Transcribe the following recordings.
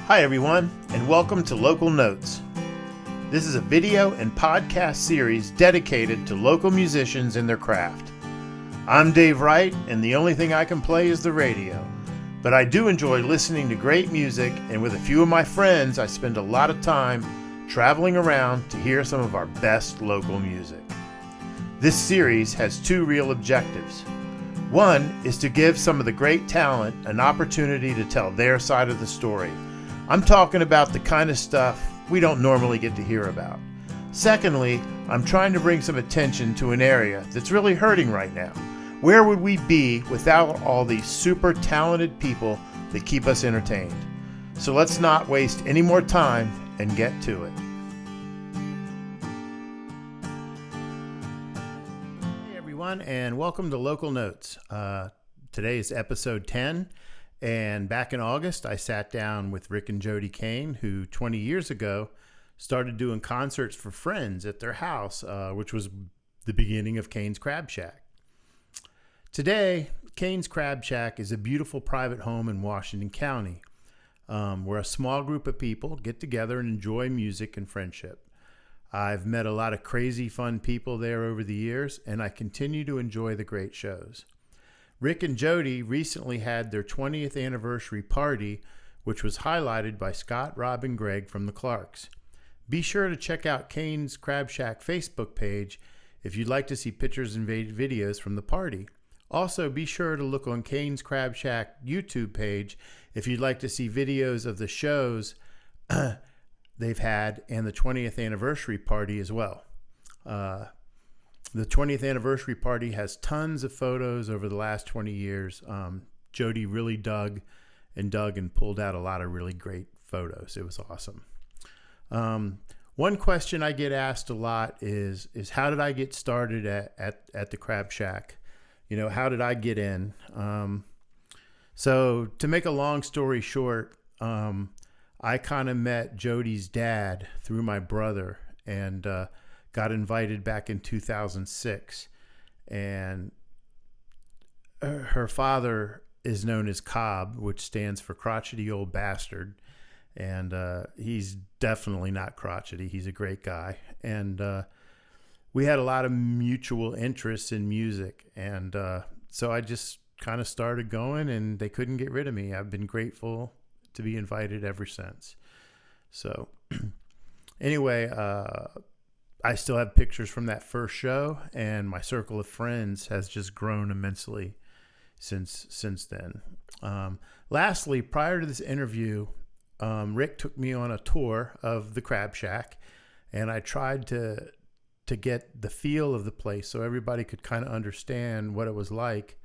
Hi everyone, and welcome to Local Notes. This is a video and podcast series dedicated to local musicians and their craft. I'm Dave Wright, and the only thing I can play is the radio. But I do enjoy listening to great music, and with a few of my friends, I spend a lot of time traveling around to hear some of our best local music. This series has two real objectives. One is to give some of the great talent an opportunity to tell their side of the story. I'm talking about the kind of stuff we don't normally get to hear about. Secondly, I'm trying to bring some attention to an area that's really hurting right now. Where would we be without all these super talented people that keep us entertained? So let's not waste any more time and get to it. Hey everyone, and welcome to Local Notes. Today is episode 10. And back in August, I sat down with Rick and Jodi Cain, who 20 years ago started doing concerts for friends at their house, which was the beginning of Cain's Crab Shack. Today, Cain's Crab Shack is a beautiful private home in Washington County, where a small group of people get together and enjoy music and friendship. I've met a lot of crazy fun people there over the years, and I continue to enjoy the great shows. Rick and Jodi recently had their 20th anniversary party, which was highlighted by Scott, Rob, and Greg from the Clarks. Be sure to check out Cain's Crab Shack Facebook page if you'd like to see pictures and videos from the party. Also, be sure to look on Cain's Crab Shack YouTube page if you'd like to see videos of the shows they've had and the 20th anniversary party as well. The 20th anniversary party has tons of photos over the last 20 years. Jodi really dug and pulled out a lot of really great photos. It was awesome. One question I get asked a lot is how did I get started at the Crab Shack? You know, how did I get in? So to make a long story short, I kind of met Jodi's dad through my brother and got invited back in 2006, and her father is known as Cobb, which stands for crotchety old bastard, and he's definitely not crotchety. He's a great guy, and we had a lot of mutual interests in music, and so I just kind of started going, and they couldn't get rid of me. I've been grateful to be invited ever since. So anyway, I still have pictures from that first show, and my circle of friends has just grown immensely since then. Lastly, prior to this interview, Rick took me on a tour of the Crab Shack, and I tried to get the feel of the place so everybody could kind of understand what it was like.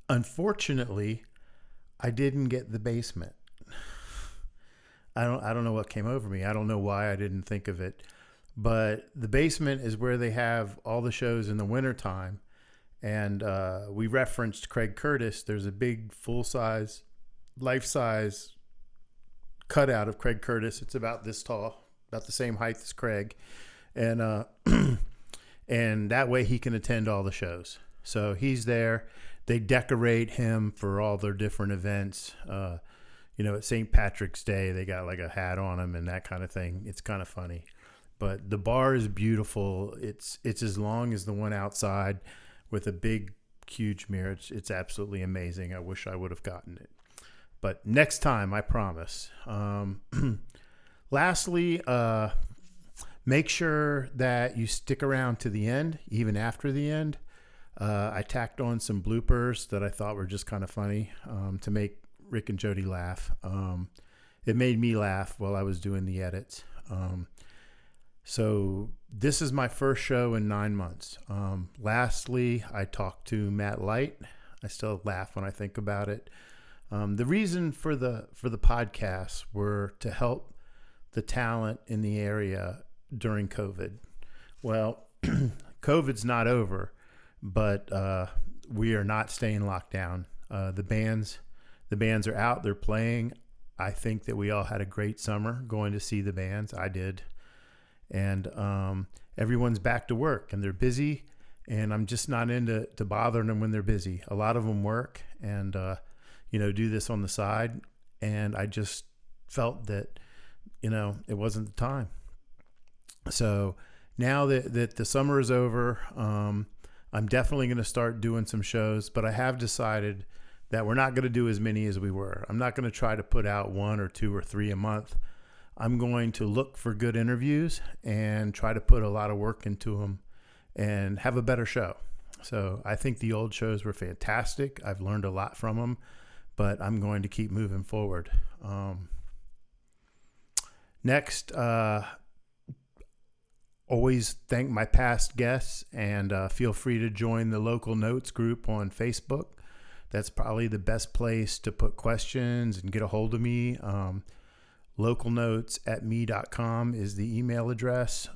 Unfortunately, I didn't get the basement. I don't know what came over me. I don't know why I didn't think of it. But the basement is where they have all the shows in the wintertime. And we referenced Craig Curtis. There's a big full-size, life-size cutout of Craig Curtis. It's about this tall, about the same height as Craig. And and that way he can attend all the shows. So he's there. They decorate him for all their different events. You know, at St. Patrick's Day, they got like a hat on him and that kind of thing. It's kind of funny. But the bar is beautiful. It's as long as the one outside with a big, huge mirror. It's absolutely amazing. I wish I would have gotten it. But next time, I promise. Lastly, make sure that you stick around to the end, even after the end. I tacked on some bloopers that I thought were just kind of funny to make Rick and Jodi laugh. It made me laugh while I was doing the edits. So this is my first show in 9 months. Lastly, I talked to Matt Light. I still laugh when I think about it. The reason for the podcast were to help the talent in the area during COVID. Well, COVID's not over, but we are not staying locked down. The bands are out, they're playing. I think that we all had a great summer going to see the bands. I did. And everyone's back to work and they're busy, and I'm just not into bothering them when they're busy. A lot of them work, and do this on the side. And I just felt that, it wasn't the time. So now that the summer is over, I'm definitely going to start doing some shows, but I have decided that we're not going to do as many as we were. I'm not going to try to put out 1 or 2 or 3 a month. I'm going to look for good interviews and try to put a lot of work into them and have a better show. So I think the old shows were fantastic. I've learned a lot from them, but I'm going to keep moving forward. Next, always thank my past guests, and feel free to join the Local Notes group on Facebook. That's probably the best place to put questions and get a hold of me. Localnotes@me.com is the email address.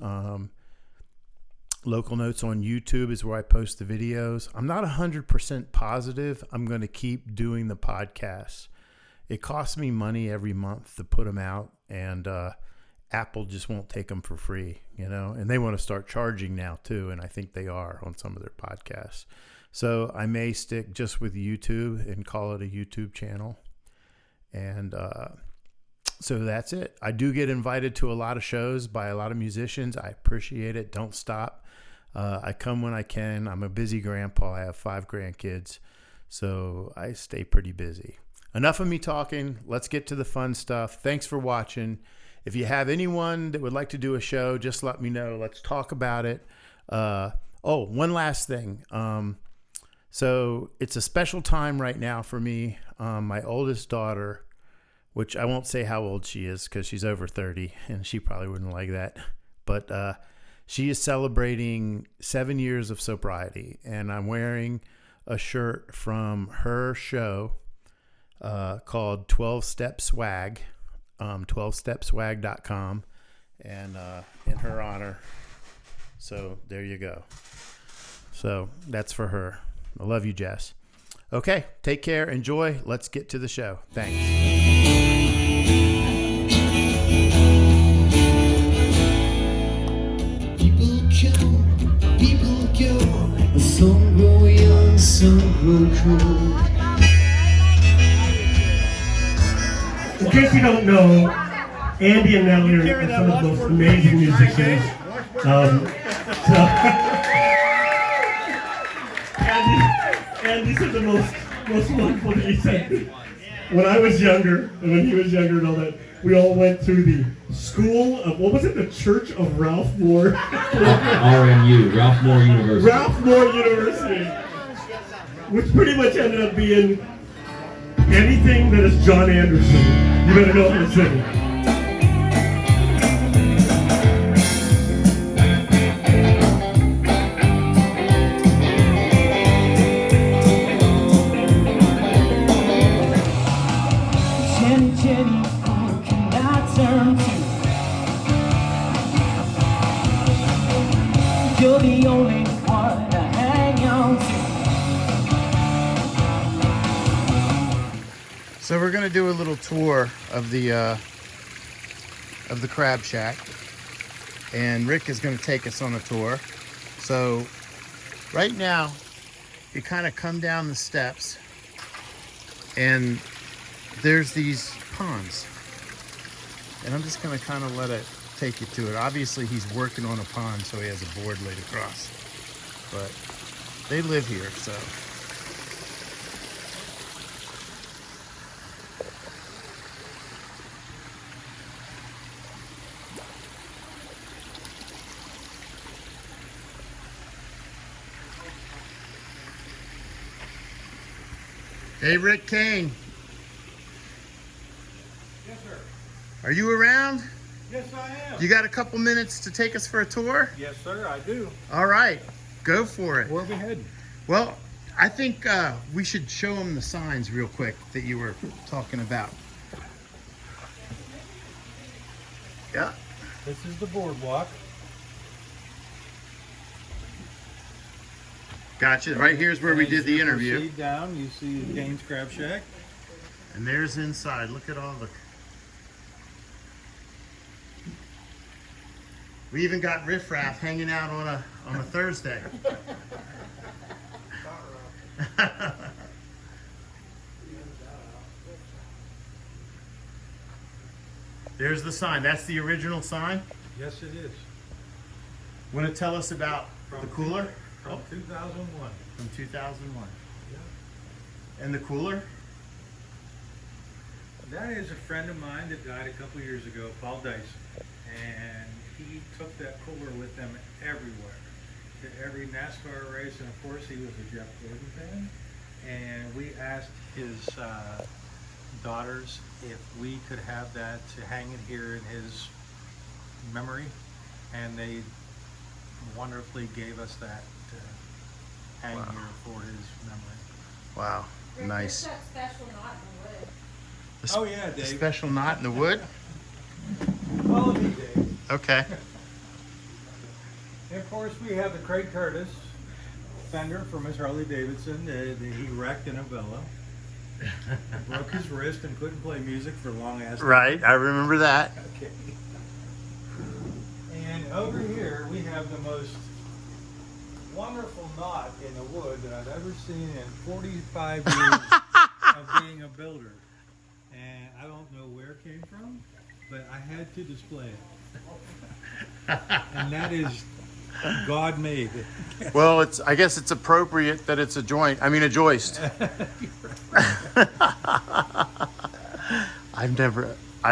Local Notes on YouTube is where I post the videos. I'm not 100% positive I'm going to keep doing the podcasts. It costs me money every month to put them out, and Apple just won't take them for free, and they want to start charging now too. And I think they are on some of their podcasts. So I may stick just with YouTube and call it a YouTube channel. And so that's it. I do get invited to a lot of shows by a lot of musicians. I appreciate it. Don't stop. I come when I can. I'm a busy grandpa. I have 5 grandkids. So I stay pretty busy. Enough of me talking. Let's get to the fun stuff. Thanks for watching. If you have anyone that would like to do a show, just let me know. Let's talk about it. One last thing. So it's a special time right now for me. My oldest daughter, which I won't say how old she is because she's over 30 and she probably wouldn't like that. But she is celebrating 7 years of sobriety, and I'm wearing a shirt from her show called 12 Step Swag, 12stepswag.com, and in her honor. So there you go. So that's for her. I love you, Jess. Okay, take care. Enjoy. Let's get to the show. Thanks. People go. Some grow young, some grow cold. In case you don't know, Andy and Natalie are some of the most amazing musicians. Andy said the most wonderful thing. He said, when I was younger, and when he was younger and all that, we all went to the school of, what was it, the Church of Ralph Moore? RMU, Ralph Moore University. Ralph Moore University. Which pretty much ended up being anything that is John Anderson. You better know what I'm saying. You're the only one to hang on to. So we're gonna do a little tour of the Crab Shack, and Rick is gonna take us on a tour. So right now, you kind of come down the steps, and there's these ponds, and I'm just gonna kind of let it take you to it. Obviously he's working on a pond, so he has a board laid across, but they live here. So hey, Rick Cain. Yes, sir. Are you around? Yes, I am. You got a couple minutes to take us for a tour? Yes, sir, I do. All right, go for it. Where are we heading? Well, I think we should show them the signs real quick that you were talking about. Yeah. This is the boardwalk. Gotcha. Right here's where we did the interview. Proceed down, you see Cain's Crab Shack. And there's inside. Look at all the... We even got riffraff hanging out on a Thursday. There's the sign. That's the original sign. Yes, it is. Want to tell us about the cooler? From 2001. From 2001. Yeah. And the cooler? That is a friend of mine that died a couple years ago, Paul Dice. And he took that cooler with him everywhere. To every NASCAR race, and of course he was a Jeff Gordon fan. And we asked his daughters if we could have that to hang it here in his memory, and they wonderfully gave us that to hang here for his memory. Wow. Rick, Nice. there's that special knot in the wood. Oh yeah, The Dave. special knot in the wood? Follow me, Dave. Okay. And of course we have the Craig Curtis fender from his Harley Davidson that he wrecked in a Villa. Broke his wrist and couldn't play music for long ass time. Right. I remember that. Okay. And over here we have the most wonderful knot in the wood that I've ever seen in 45 years of being a builder. And I don't know where it came from, but I had to display it. And that is God made. Well, I guess it's appropriate that it's a joint. I mean, a joist. I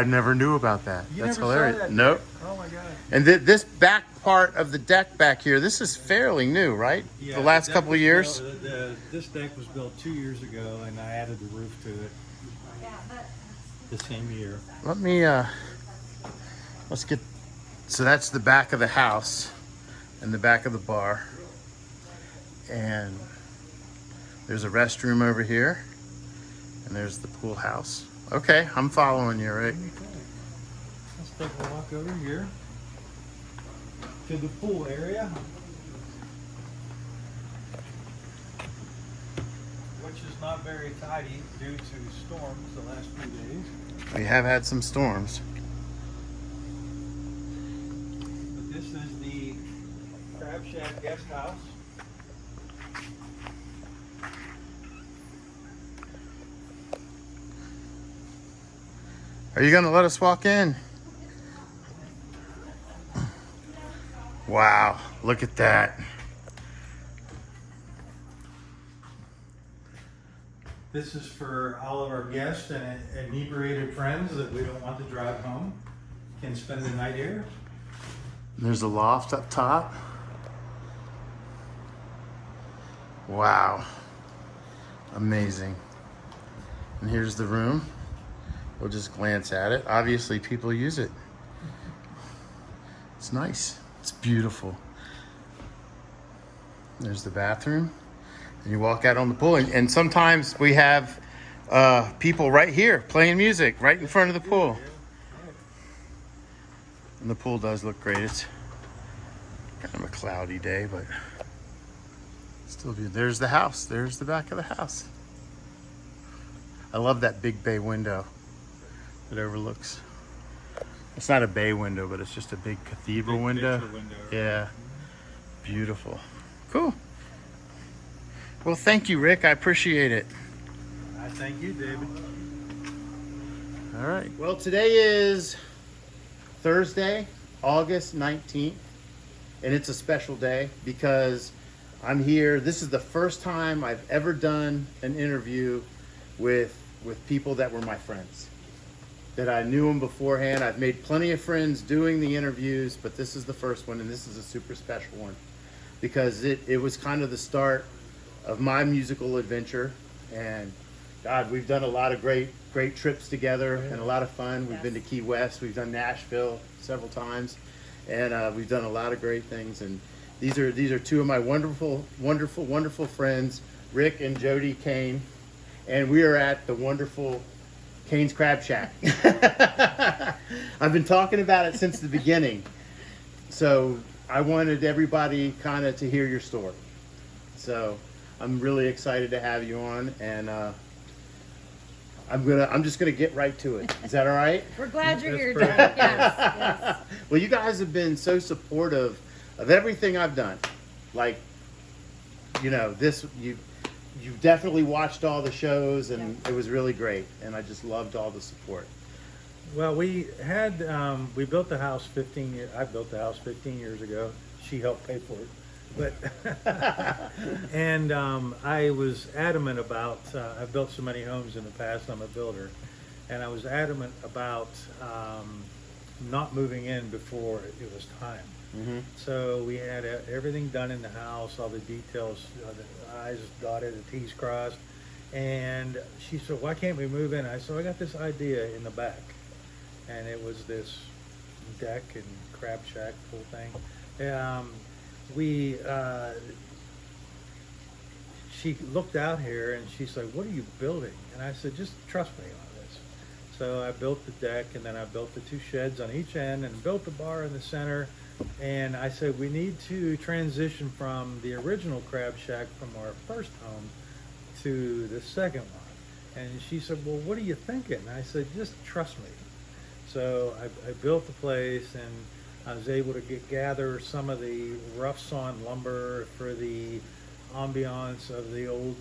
never knew about that. You That's never saw hilarious. that, Nope. Oh my God. And this back part of the deck back here, this is fairly new, right? Yeah, The last deck couple of was years. built- this deck was built 2 years ago, and I added the roof to it Yeah, but the same year. Let me let's get. So that's the back of the house, and the back of the bar, and there's a restroom over here, and there's the pool house. Okay, I'm following you, Rick. Let's take a walk over here to the pool area, which is not very tidy due to storms the last few days. We have had some storms. But this is the Crab Shack guest house. Are you gonna let us walk in? Wow, look at that. This is for all of our guests and inebriated friends that we don't want to drive home. Can spend the night here. There's a loft up top. Wow, amazing. And here's the room. We'll just glance at it. Obviously, people use it. It's nice. It's beautiful. There's the bathroom. And you walk out on the pool. And sometimes we have people right here playing music right in front of the pool. And the pool does look great. It's kind of a cloudy day, but still beautiful. There's the house. There's the back of the house. I love that big bay window that overlooks. It's not a bay window, but it's just a big cathedral window. Picture window. Yeah, beautiful. Cool. Well, thank you, Rick. I appreciate it. I thank you, David. All right. Well, today is Thursday, August 19th, and it's a special day because I'm here. This is the first time I've ever done an interview with people that were my friends, that I knew them beforehand. I've made plenty of friends doing the interviews, but this is the first one, and this is a super special one because it was kind of the start of my musical adventure. And God, we've done a lot of great trips together and a lot of fun. We've been to Key West, we've done Nashville several times, and we've done a lot of great things. And these are two of my wonderful friends, Rick and Jodi Cain, and we are at the wonderful Cain's Crab Shack. I've been talking about it since the beginning, so I wanted everybody kind of to hear your story. So I'm really excited to have you on, and I'm just gonna get right to it. Is that all right? we're glad you're here, That's Dave. Yes. Well, you guys have been so supportive of everything I've done. Like, you know, you've definitely watched all the shows, and it was really great. And I just loved all the support. Well, we built the house 15 years. I built the house 15 years ago. She helped pay for it. But, and I was adamant about, I've built so many homes in the past, I'm a builder. And I was adamant about not moving in before it was time. Mm-hmm. So we had everything done in the house, all the details, the I's dotted, the T's crossed. And she said, why can't we move in? I said, I got this idea in the back. And it was this deck and crab shack whole thing. She looked out here and she's like, what are you building? And I said, just trust me on this. So I built the deck, and then I built the 2 sheds on each end and built the bar in the center. And I said, we need to transition from the original crab shack from our first home to the second one. And she said, well, what are you thinking? And I said, just trust me. So I built the place, and I was able to gather some of the rough sawn lumber for the ambiance of the old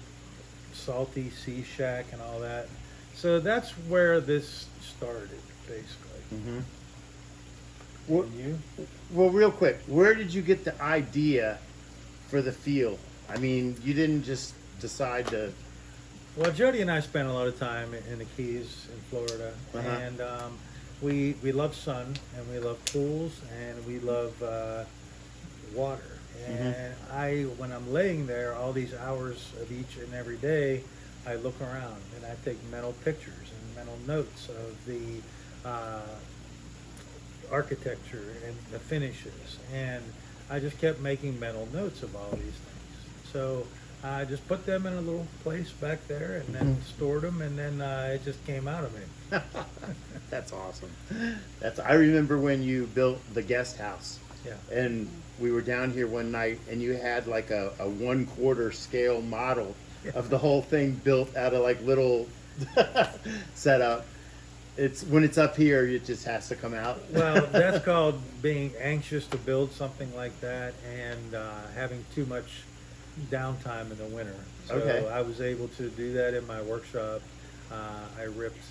salty sea shack and all that. So that's where this started, basically. Mm-hmm. And you? Well, real quick, where did you get the idea for the feel? I mean, you didn't just decide to. Well, Jodi and I spent a lot of time in the Keys in Florida, Uh-huh. and we love sun, and we love pools, and we love water. And when I'm laying there, all these hours of each and every day, I look around and I take mental pictures and mental notes of the architecture and the finishes, and I just kept making mental notes of all these things. So I just put them in a little place back there, and then stored them, and then it just came out of me. That's awesome. I remember when you built the guest house. Yeah. And we were down here one night, and you had like a 1/4 scale model of the whole thing built out of like little setup. When it's up here, it just has to come out. Well, that's called being anxious to build something like that, and having too much downtime in the winter. So Okay. I was able to do that in my workshop. I ripped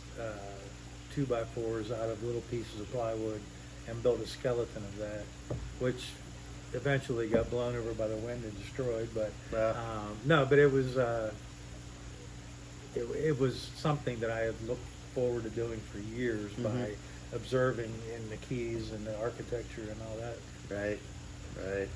2x4s out of little pieces of plywood and built a skeleton of that, which eventually got blown over by the wind and destroyed. But Wow. no, but it was something that I had looked forward to doing for years by observing in the Keys and the architecture and all that. Right.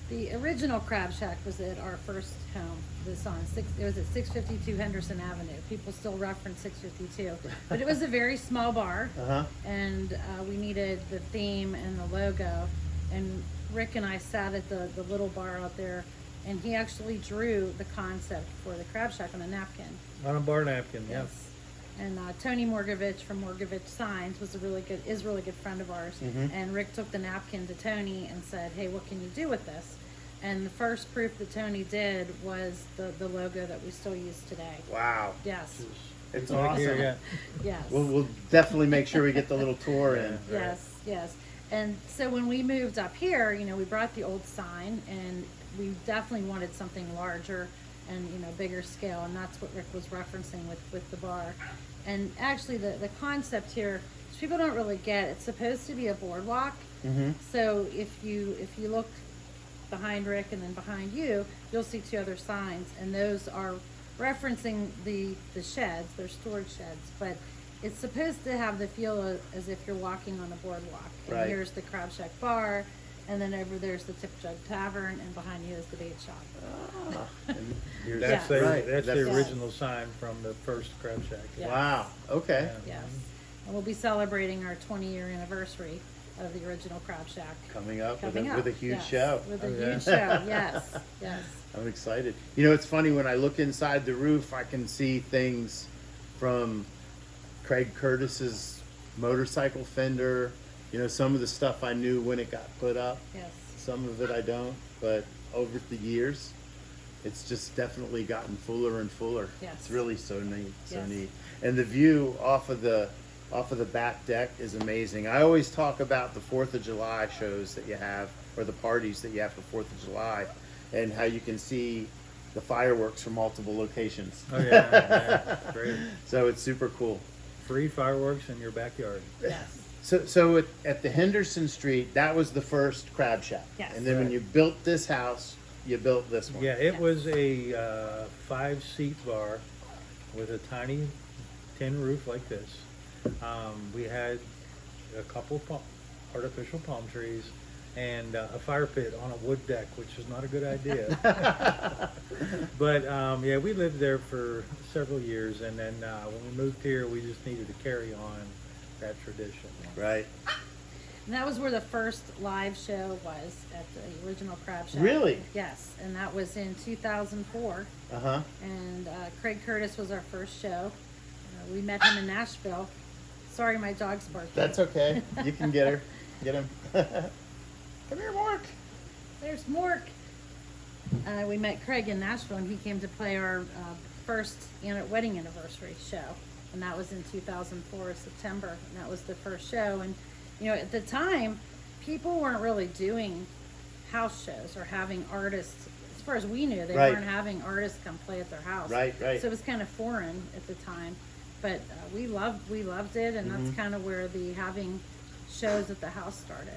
The original crab shack was at our first home. It was at 652 Henderson Avenue. People still reference 652, but it was a very small bar, Uh-huh. and we needed the theme and the logo. And Rick and I sat at the little bar out there, and he actually drew the concept for the crab shack on a napkin. On a bar napkin, yeah. Yes. And Tony Morgovich from Morgovich Signs is a really good friend of ours. And Rick took the napkin to Tony and said, hey, what can you do with this? And the first proof that Tony did was the logo that we still use today. Wow. Yes. It's Right awesome. here, yeah. Yes. We'll definitely make sure we get the little tour in. Yes. And so when we moved up here, we brought the old sign, and we definitely wanted something larger and bigger scale, and that's what Rick was referencing with the bar. And actually the concept here, which people don't really get, it's supposed to be a boardwalk. So if you look behind Rick and then behind you, you'll see 2 other signs, and those are referencing the sheds. They're storage sheds, but it's supposed to have the feel as if you're walking on a boardwalk. And Right. here's the Crab Shack bar, and then over there's the Tip Jug Tavern, and behind you is the bait shop. That's Yeah. Right. that's That's- the original sign from the first crab shack. Yeah. Wow. Okay. Yes. And we'll be celebrating our 20-year anniversary of the original Crab Shack. Coming up Coming with a up, huge yes. show. With a yeah. huge show, yes. I'm excited. It's funny when I look inside the roof, I can see things from Craig Curtis's motorcycle fender. Some of the stuff I knew when it got put up. Yes. Some of it I don't, but over the years, it's just definitely gotten fuller and fuller. Yes. It's really so neat, Yes. neat. And the view off of the back deck is amazing. I always talk about the 4th of July shows that you have, or the parties that you have for 4th of July, and how you can see the fireworks from multiple locations. Oh yeah, great. So it's super cool. free fireworks in your backyard. Yes. So at the Henderson Street, that was the first crab shack. Yes. And then when Right. you built this house, you built this one. Yeah, it Yes. was a 5-seat bar with a tiny tin roof like this. We had a couple artificial palm trees and a fire pit on a wood deck, which is not a good idea. But yeah, we lived there for several years, and then when we moved here, we just needed to carry on that tradition. Right. And that was where the first live show was, at the original Crab Shack. Really? Yes, and that was in 2004. Uh-huh. And Craig Curtis was our first show. We met him in Nashville. Sorry, my dog's barking. That's okay. You can get her. Get him. Come here, Mark. There's Mork. We met Craig in Nashville, and he came to play our first wedding anniversary show. And that was in 2004, September. And that was the first show. And, you know, at the time, people weren't really doing house shows or having artists. As far as we knew, they Right. weren't having artists come play at their house. Right, right. So it was kind of foreign at the time. But we loved it, and that's kind of where the having shows at the house started.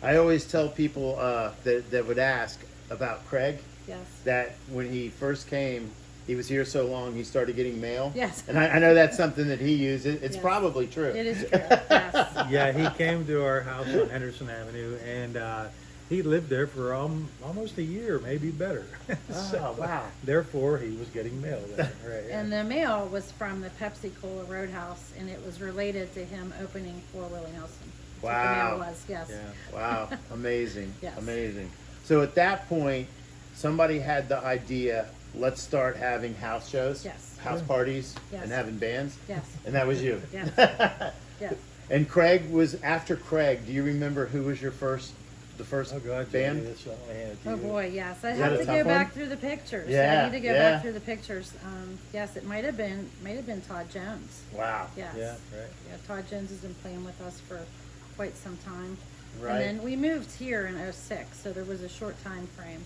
I always tell people that would ask about Craig Yes. that when he first came, he was here so long, he started getting mail. Yes. And I know that's something that he used. It's Yes. probably true. It is true. Yes. Yeah, he came to our house on Henderson Avenue, and he lived there for almost a year, maybe better. Oh, wow. Therefore, he was getting mail there. Right, yeah. And the mail was from the Pepsi Cola Roadhouse, and it was related to him opening for Willie Nelson. That's what Wow. the mail was, yes. Yeah. Wow. Amazing. Yes. Amazing. So at that point, somebody had the idea, let's start having house shows, Yes. house parties, Yes. and having bands. Yes. And that was you. Yes. Yes. And Craig was, after Craig, do you remember who was the first Oh, God, band? Jodi, that's all I had to Oh you. boy, yes. I Is have that a to tough go one? back through the pictures. Yeah, I need to go yeah. back through the pictures. Yes, it might have been Todd Jones. Wow. Yes. Yeah, right. Yeah, Todd Jones has been playing with us for quite some time. Right. And then we moved here in 06, so there was a short time frame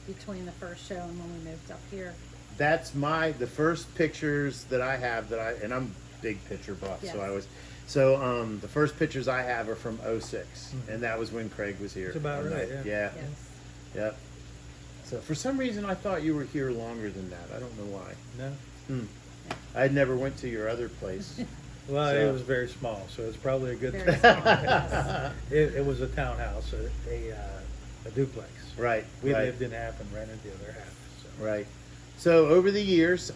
between the first show and when we moved up here. That's the first pictures that I have and I'm a big picture buff, Yes. so the first pictures I have are from 06, and that was when Craig was here. That's about one right, night. yeah. Yes. Yep. So for some reason I thought you were here longer than that. I don't know why. No? I never went to your other place. Well, So- it was very small, so it's probably a good Very thing. small, yes. It was a townhouse, a duplex. Right. We right, lived in half and rented the other half. So. Right. So over the years,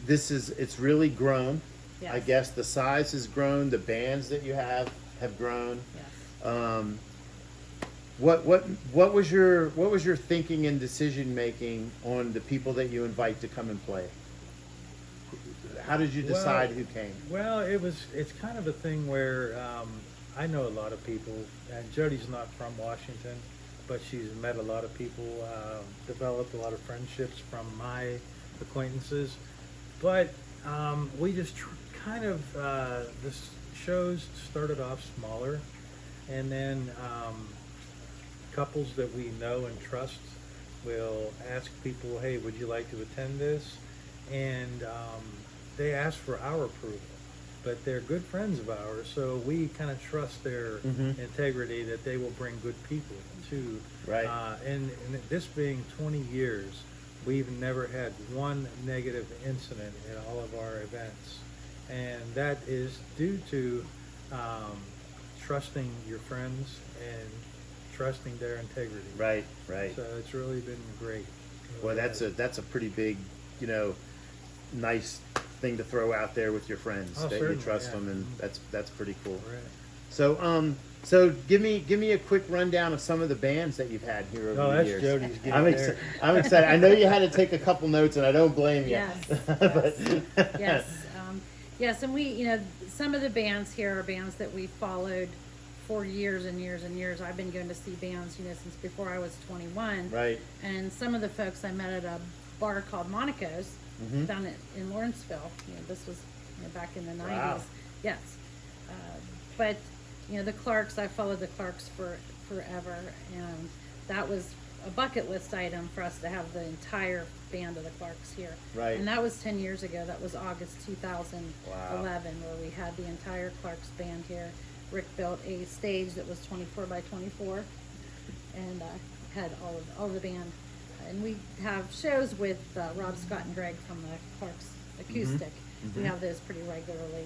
it's really grown. Yes. I guess the size has grown. The bands that you have grown. Yes. What was your thinking and decision making on the people that you invite to come and play? How did you decide who came? Well, it's kind of a thing where I know a lot of people, and Jodi's not from Washington, but she's met a lot of people, developed a lot of friendships from my acquaintances. But we just this shows started off smaller, and then couples that we know and trust will ask people, hey, would you like to attend this? And they ask for our approval, but they're good friends of ours, so we kind of trust their integrity that they will bring good people too. Right. And this being 20 years, we've never had one negative incident in all of our events, and that is due to trusting your friends and trusting their integrity. Right. Right. So it's really been great. Well, that's a pretty big, nice thing to throw out there with your friends, Oh, that you certainly, trust yeah. them, and that's pretty cool. Right. So give me a quick rundown of some of the bands that you've had here over Oh, the that's years. Jodi's getting I'm, there. I'm excited. I know you had to take a couple notes, and I don't blame you. Yes. But- Yes. Yes, and we, some of the bands here are bands that we followed for years and years and years. I've been going to see bands, since before I was 21. Right. And some of the folks I met at a bar called Monaco's down in Lawrenceville. This was back in the 90s. Wow. Yes. But, the Clarks, I followed the Clarks for forever. And that was a bucket list item for us to have the entire band of the Clarks here. Right. And that was 10 years ago. That was August 2011, where we had the entire Clarks band here. Rick built a stage that was 24 by 24 and had all the band. And we have shows with Rob Scott and Greg from the Clarks Acoustic. We have those pretty regularly.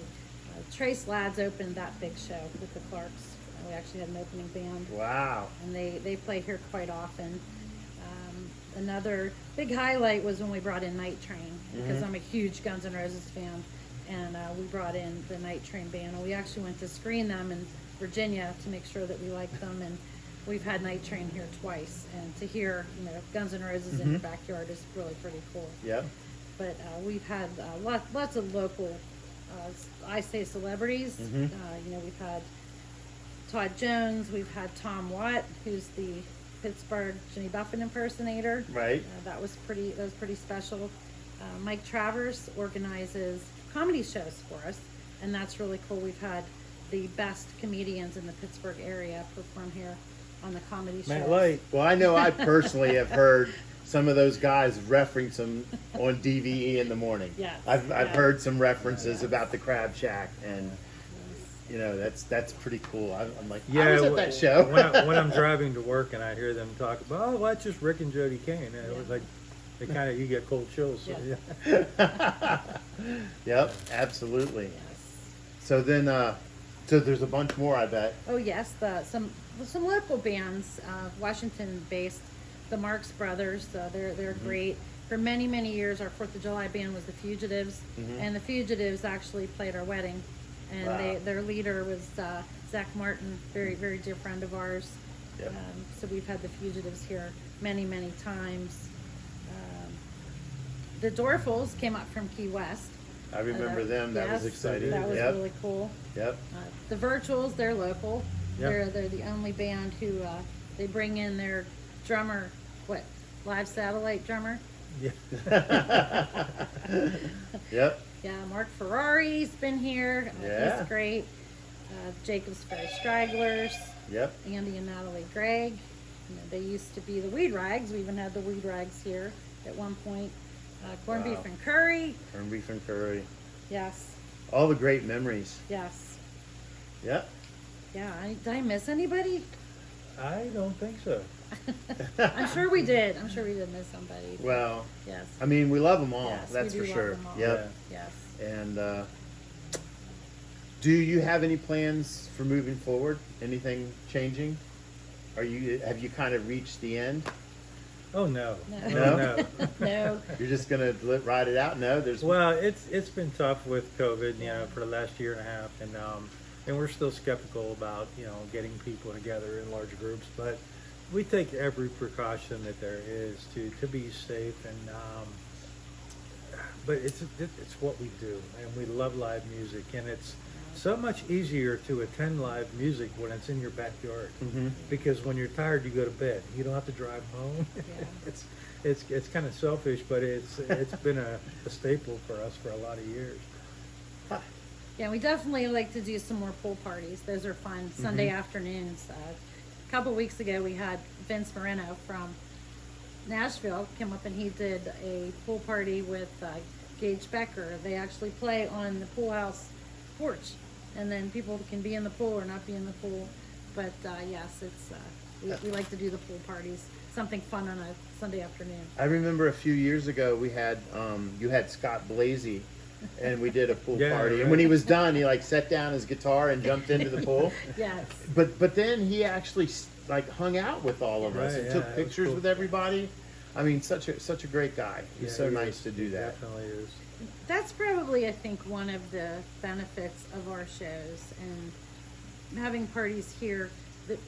Trace Ladd's opened that big show with the Clarks. We actually had an opening band. Wow. And they play here quite often. Another big highlight was when we brought in Night Train, because I'm a huge Guns N' Roses fan, and we brought in the Night Train band, and we actually went to screen them in Virginia to make sure that we liked them, and we've had Night Train here twice, and to hear Guns N' Roses in your backyard is really pretty cool. Yep. But we've had lots of local, I say celebrities. We've had Todd Jones, we've had Tom Watt, who's the Pittsburgh Jimmy Buffett impersonator. Right. That was pretty special. Mike Travers organizes comedy shows for us, and that's really cool. We've had the best comedians in the Pittsburgh area perform here on the comedy shows. Well, I know I personally have heard some of those guys reference them on DVE in the morning. Yes. I've heard some references about the Crab Shack, and that's pretty cool. I'm like, I was at that show. when I'm driving to work and I hear them talk about, oh, well, that's just Rick and Jodi Cain. And it was like, you get cold chills. So, Yep, absolutely. Yes. So then, so there's a bunch more, I bet. Oh yes, some local bands, Washington-based, the Marx Brothers. They're great. For many years, our 4th of July band was the Fugitives, and the Fugitives actually played our wedding. And Wow. their leader was Zach Martin, very dear friend of ours. Yep. So we've had the Fugitives here many times. The Dorfels came up from Key West. I remember them. That was Yes, exciting. That was Yep. really cool. Yep. The Virtuals, they're local. Yep. They're the only band who they bring in their drummer, live satellite drummer. Yep. Yeah, Mark Ferrari's been here. Yeah. He's great. Jacob's Ferry Stragglers, Yep. Andy and Natalie Gregg. They used to be the Weed Rags. We even had the Weed Rags here at one point. Corned Wow. beef and curry. Corned beef and curry. Yes, All the great memories. yes. Yep. Yeah, did I miss anybody? I don't think so. I'm sure we did. I'm sure we did miss somebody. Well, Yes. I mean, we love them all. Yes, That's we for do love sure. them all. Yep. Yes. And do you have any plans for moving forward? Anything changing? Have you kind of reached the end? Oh, no. No. No? No. You're just gonna ride it out? No, there's Well, it's been tough with COVID, for the last year and a half, and we're still skeptical about getting people together in large groups, but we take every precaution that there is to be safe, and but it's what we do, and we love live music, and it's so much easier to attend live music when it's in your backyard, because when you're tired you go to bed, you don't have to drive home. Yeah. It's kind of selfish, but it's been a staple for us for a lot of years. Yeah, we definitely like to do some more pool parties. Those are fun. Sunday afternoons. A couple weeks ago, we had Vince Moreno from Nashville come up and he did a pool party with Gage Becker. They actually play on the pool house porch, and then people can be in the pool or not be in the pool. But yes, it's we like to do the pool parties. Something fun on a Sunday afternoon. I remember a few years ago we had you had Scott Blasey, and we did a pool Yeah, party. right. And when he was done, he set down his guitar and jumped into the pool. Yes. But then he actually hung out with all of us Right, and yeah, took that was pictures cool. with everybody. I mean, such a great guy. He's so he nice is. to do He that. Definitely is. That's probably, I think, one of the benefits of our shows and having parties here that,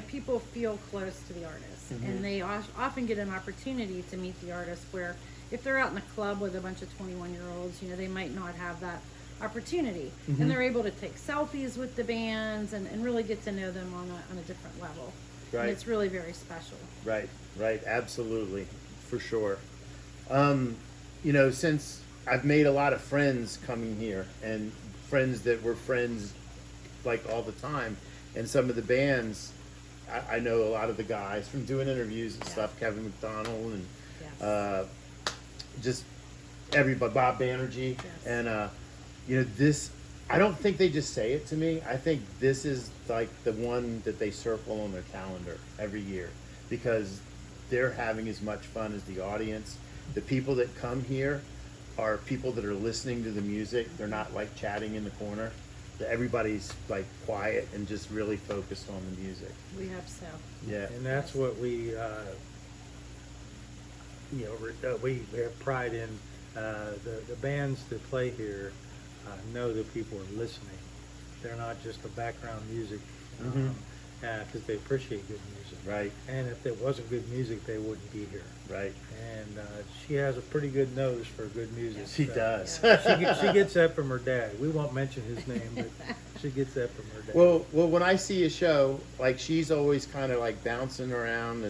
people feel close to the artists and they often get an opportunity to meet the artists where if they're out in a club with a bunch of 21-year-olds, they might not have that opportunity and they're able to take selfies with the bands and really get to know them on a different level. Right. And it's really very special. Right, absolutely, for sure. Since I've made a lot of friends coming here, and friends that were friends all the time, and some of the bands, I know a lot of the guys from doing interviews and stuff, Kevin McDonald and Yes. just everybody, Bob Banerjee, Yes. and this. I don't think they just say it to me. I think this is like the one that they circle on their calendar every year because they're having as much fun as the audience. The people that come here are people that are listening to the music. They're not like chatting in the corner. Everybody's like quiet and just really focused on the music. We hope so. Yeah. And that's what we, we have pride in. The bands that play here know that people are listening. They're not just the background music, because they appreciate good music. Right. And if there wasn't good music, they wouldn't be here. Right. And she has a pretty good nose for good music. She does. She gets that from her dad. We won't mention his name, but she gets that from her dad. Well, when I see a show, like she's always kind of like bouncing around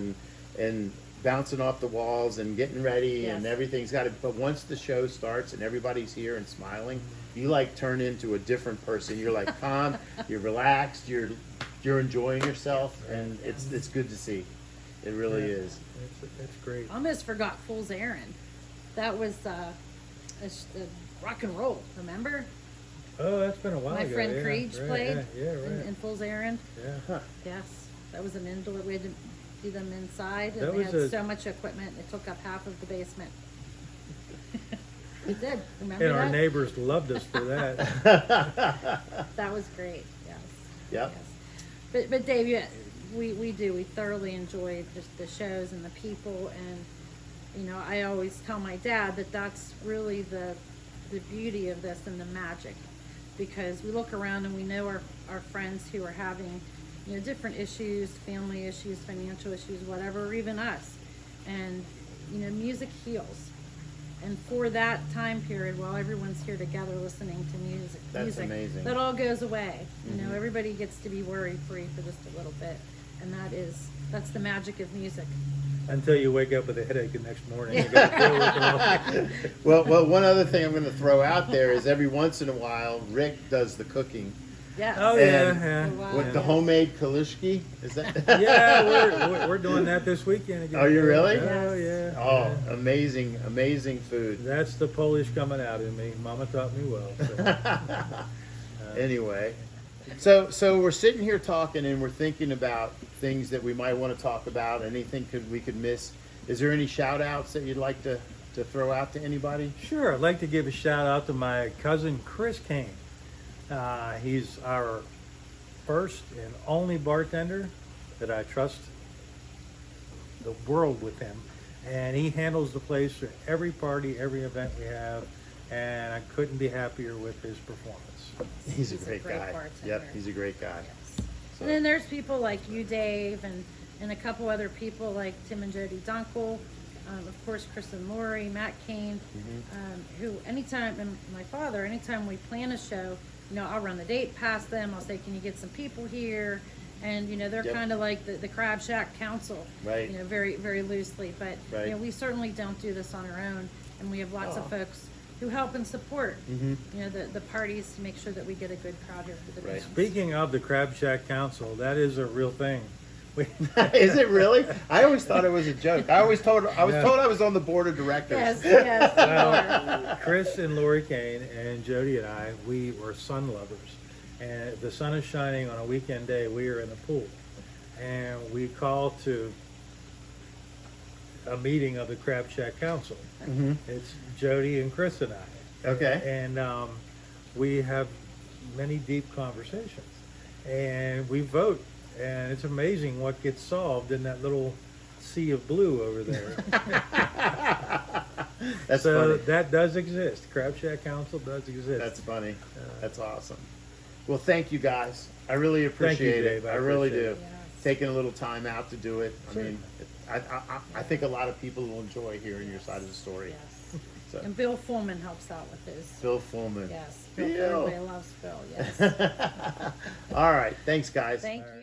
and bouncing off the walls and getting ready and Yes. everything's got it. But once the show starts and everybody's here and smiling, you like turn into a different person. You're like calm, you're relaxed, you're enjoying yourself, and it's good to see. It really is. That's great. I almost forgot Fool's Errand. That was rock and roll, remember? Oh, that's been a while My ago. friend yeah, Creech right, played Yeah, right. in Fool's Errand. Yeah. Huh. Yes, that was an indoor. We had to do them inside, That and they was had a- so much equipment. It took up half of the basement. It did. Remember And that? our neighbors loved us for that. That was great. Yes. Yep. Yes. But Dave, we thoroughly enjoy just the shows and the people, and I always tell my dad that that's really the beauty of this and the magic, because we look around and we know our friends who are having different issues, family issues, financial issues, whatever, or even us, and music heals. And for that time period, while everyone's here together listening to music, That's amazing. that all goes away. Everybody gets to be worry-free for just a little bit, and that's the magic of music. Until you wake up with a headache the next morning. You gotta deal with it all. Well, one other thing I'm going to throw out there is every once in a while, Rick does the cooking. Yes. Oh And yeah, Wow. With the homemade kalishki, is that? yeah. We're doing that this weekend again. Are you really? Oh yeah. Oh, amazing food. That's the Polish coming out in me. Mama taught me well. So. Anyway, so we're sitting here talking and we're thinking about things that we might want to talk about. Anything we could miss? Is there any shout outs that you'd like to throw out to anybody? Sure, I'd like to give a shout out to my cousin Chris Cain. He's our first and only bartender that I trust the world with him. And he handles the place for every party, every event we have. And I couldn't be happier with his performance. He's a great guy. bartender. Yep, he's a great guy. Yes. So- And then there's people like you, Dave, and a couple other people like Tim and Jodi Dunkel, of course, Chris and Lori, Matt Cain, who anytime, and my father, anytime we plan a show, I'll run the date past them. I'll say, can you get some people here? And, they're Yep. kind of like the Crab Shack Council, Right. very, very loosely. But, Right. we certainly don't do this on our own. And we have lots of Aw. folks who help and support, the parties to make sure that we get a good crowd here for the Right. bands. Speaking of the Crab Shack Council, that is a real thing. We, Is it really? I always thought it was a joke. I was told I was on the board of directors. Yes, yes. we are. well, Chris and Lori Cain and Jodi and I, we were sun lovers. And the sun is shining on a weekend day. We are in the pool. And we call to a meeting of the Crab Shack Council. It's Jodi and Chris and I. Okay. And we have many deep conversations. And we vote. And it's amazing what gets solved in that little sea of blue over there. That's So funny. that does exist. Crab Shack Council does exist. That's funny. That's awesome. Well, thank you guys. I really appreciate Dave. it. I I really appreciate do. it. Yes. Taking a little time out to do it. Sure. I mean, I think a lot of people will enjoy hearing your side of the story. Yes. So, And Bill Fullman helps out with his. Bill Fullman. Yes. Bill. Everybody loves Bill. Yes. All right. Thanks, guys. Thank you.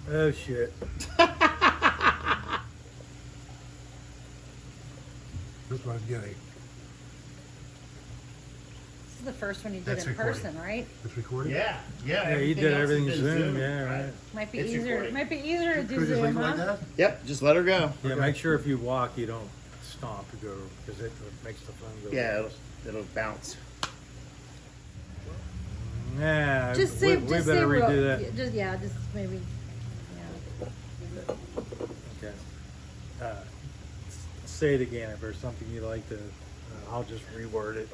Oh shit. That's what I'm getting. This is the first one you did That's in recording. person, right? It's recording? Yeah. Yeah, you did else has everything been Zoom. Yeah, right. Might be It's easier. recording. Might be easier to Could do we just leave Zoom, it like huh? that? Yep. Just let her go. Yeah, make sure if you walk, you don't stomp to go because it makes the phone go. Yeah, it'll bounce. Yeah. Just we say, better just say redo real- that. just maybe. Yeah. Okay. Say it again if there's something you'd like to. I'll just reword it.